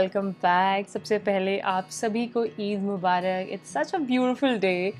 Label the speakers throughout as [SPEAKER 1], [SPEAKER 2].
[SPEAKER 1] Welcome back. सबसे पहले आप सभी को ईद मुबारक। It's such a beautiful day.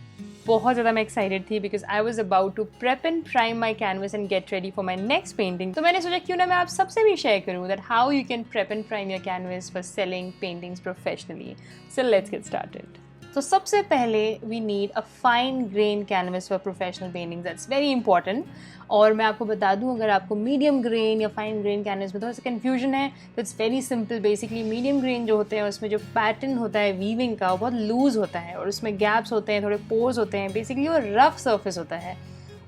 [SPEAKER 1] बहुत ज़्यादा मैं एक्साइटेड थी because I was about to prep and prime my canvas and get ready for my next painting. तो मैंने सोचा क्यों ना मैं आप सबसे भी शेयर करूँ that how you can prep and prime your canvas for selling paintings professionally. So let's get started. तो सबसे पहले we need a fine grain canvas for professional painting, that's very important. और मैं आपको बता दूं, अगर आपको मीडियम ग्रेन या फाइन ग्रेन कैनवस में थोड़ा सा कन्फ्यूजन है तो it's very simple. Basically medium grain जो होते हैं उसमें जो पैटर्न होता है वीविंग का वो बहुत लूज होता है और उसमें गैप्स होते हैं, थोड़े पोर्स होते हैं, बेसिकली वो रफ सर्फेस होता है।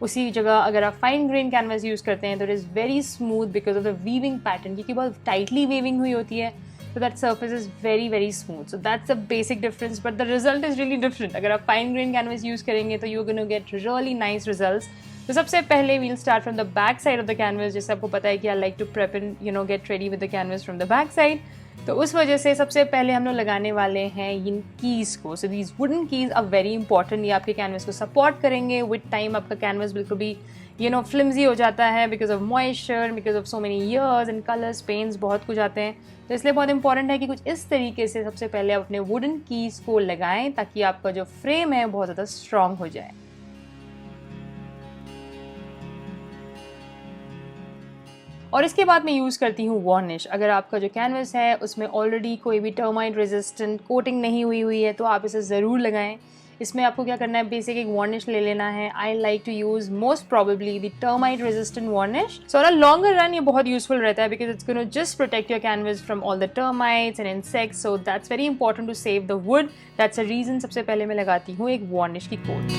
[SPEAKER 1] उसी जगह अगर आप फाइन ग्रेन कैनवस यूज़ करते हैं तो it is very smooth because of the weaving pattern, क्योंकि बहुत टाइटली वीविंग हुई होती है। So that surface is very very smooth. So that's the basic difference, but the result is really different. अगर आप fine grain canvas use करेंगे तो you're going to get really nice results. तो सबसे पहले we'll start from the back side of the canvas, जैसे आपको पता है कि I like to prep and get ready with the canvas from the back side. तो उस वजह से सबसे पहले हम लोग लगाने वाले हैं इन कीज़ को। So these wooden keys are very important. ये आपके कैनवस को सपोर्ट करेंगे। विद टाइम आपका कैनवस बिल्कुल भी फ्लिमजी हो जाता है because of moisture, because of so many years and colours, paints, बहुत कुछ आते हैं। तो इसलिए बहुत इंपॉर्टेंट है कि कुछ इस तरीके से सबसे पहले आप अपने वुडन कीज़ को लगाएं ताकि आपका जो फ्रेम है बहुत ज़्यादा स्ट्रॉन्ग हो जाए। और इसके बाद मैं यूज़ करती हूँ वार्निश। अगर आपका जो कैनवस है उसमें ऑलरेडी कोई भी टर्माइट रेजिस्टेंट कोटिंग नहीं हुई है तो आप इसे ज़रूर लगाएं। इसमें आपको क्या करना है, बेसिक एक वार्निश ले लेना है। I like to use most probably the termite resistant varnish. So on a longer run ये बहुत यूजफुल रहता है because it's gonna just protect your canvas from all the termites and insects. So that's very important to save the wood. That's a reason सबसे पहले मैं लगाती हूँ एक वार्निश की कोट।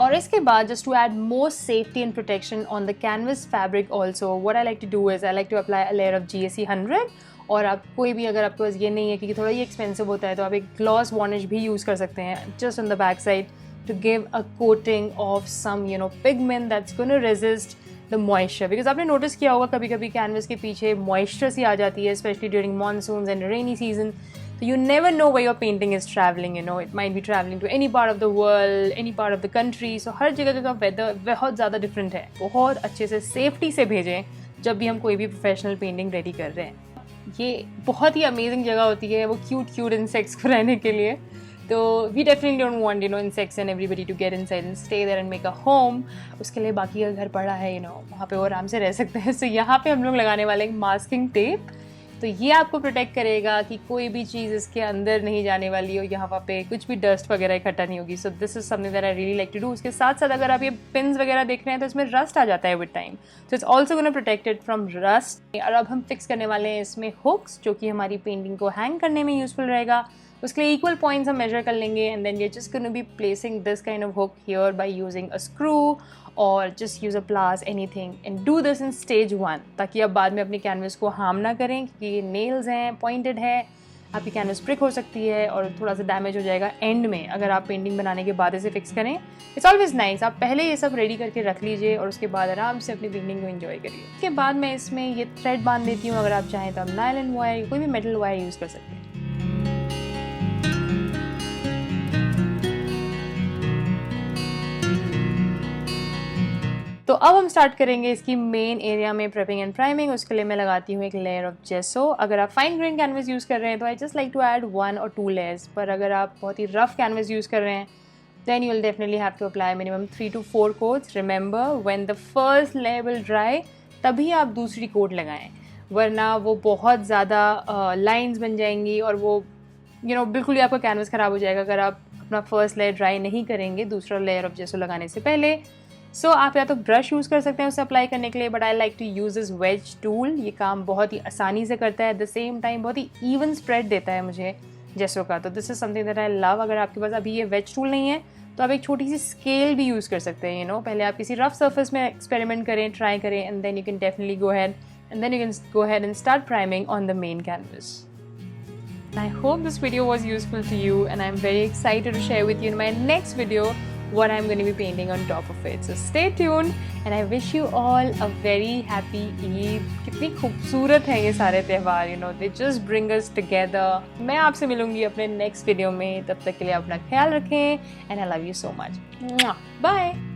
[SPEAKER 1] और इसके बाद just to add more safety and protection on the canvas fabric also, what I like to do is I like to apply a layer of GSE 100। और आप कोई भी, अगर आपके पास ये नहीं है क्योंकि थोड़ा ये एक्सपेंसिव होता है, तो आप एक ग्लॉस वार्निश भी यूज़ कर सकते हैं just on the back side to give a coating of some pigment that's gonna resist the moisture. Because आपने नोटिस किया होगा कभी कभी कैनवस के पीछे मॉइस्चर सी आ जाती है, specially during monsoons and rainy season. So you never know where your painting is traveling, it might be traveling to any part of the world, any part of the country. So हर जगह का weather बहुत ज़्यादा different है। बहुत अच्छे से safety से भेजें जब भी हम कोई भी प्रोफेशनल पेंटिंग रेडी कर रहे हैं। ये बहुत ही अमेजिंग जगह होती है वो क्यूट इंसेक्ट्स को रहने के लिए। तो we definitely don't want insects and everybody to get inside and stay there and make a home. उसके लिए बाकी का घर पड़ा है, वहाँ पे वो आराम से रह सकते हैं। सो यहाँ पे हम लोग लगाने वाले हैं मास्किंग टेप। तो ये आपको प्रोटेक्ट करेगा कि कोई भी चीज़ इसके अंदर नहीं जाने वाली हो, यहाँ पे कुछ भी डस्ट वगैरह इकट्ठा नहीं होगी। So this is something that I really like to do. उसके साथ साथ अगर आप ये पिन्स वगैरह देख रहे हैं तो इसमें रस्ट आ जाता है with time, so it's also gonna protected from rust. और अब हम फिक्स करने वाले हैं इसमें हुक्स, जो कि हमारी पेंटिंग को हैंग करने में यूजफुल रहेगा। उसके लिए इक्वल पॉइंट्स हम मेजर कर लेंगे and then we are just gonna be placing this kind of hook here by using a screw और just use a pliers anything and do this in stage 1 ताकि आप बाद में अपनी कैनवस को हार्म ना करें, क्योंकि ये नेल्स हैं, पॉइंटेड है, आपकी कैनवस ब्रिक हो सकती है और थोड़ा सा डैमेज हो जाएगा एंड में अगर आप पेंटिंग बनाने के बाद इसे फिक्स करें। इट्स ऑलवेज नाइस आप पहले ये सब रेडी करके रख लीजिए और उसके बाद आराम से अपनी पेंटिंग को एंजॉय करिए। उसके बाद मैं इसमें ये थ्रेड बांध देती हूँ। अगर आप चाहें तो आप नायलॉन वायर, कोई भी मेटल वायर यूज़ कर सकते हैं। तो अब हम स्टार्ट करेंगे इसकी मेन एरिया में प्रेपिंग एंड प्राइमिंग। उसके लिए मैं लगाती हूँ एक लेयर ऑफ जेसो। अगर आप फाइन ग्रेन कैनवस यूज़ कर रहे हैं तो I just like to add 1 or 2 layers, पर अगर आप बहुत ही रफ कैनवस यूज़ कर रहे हैं then you will definitely have to apply minimum 3 to 4 coats. Remember, when the first layer will dry, तभी आप दूसरी कोट लगाएं, वरना वो बहुत ज़्यादा लाइंस बन जाएंगी और वो बिल्कुल ही आपका कैनवस ख़राब हो जाएगा अगर आप अपना फर्स्ट लेयर ड्राई नहीं करेंगे दूसरा लेयर ऑफ जेसो लगाने से पहले। सो आप या तो ब्रश यूज़ कर सकते हैं उसे अप्लाई करने के लिए, but I like to use this wedge tool. ये काम बहुत ही आसानी से करता है, एट द सेम टाइम बहुत ही इवन स्प्रेड देता है मुझे जेसो का। तो this is something that I love. अगर आपके पास अभी ये वेज टूल नहीं है तो आप एक छोटी सी स्केल भी यूज़ कर सकते हैं। पहले आप किसी रफ सर्फेस में एक्सपेरिमेंट करें, ट्राई करें, and then you can definitely go ahead and start priming on the main canvas. I hope this video was useful to you and I'm very excited to share with you in my next video what I'm going to be painting on top of it. So stay tuned and I wish you all a very happy Eid. कितनी खूबसूरत है ये सारे त्यौहार, they just bring us together. मैं आपसे मिलूंगी अपने next video में, तब तक के लिए अपना ख्याल रखें and I love you so much. Bye.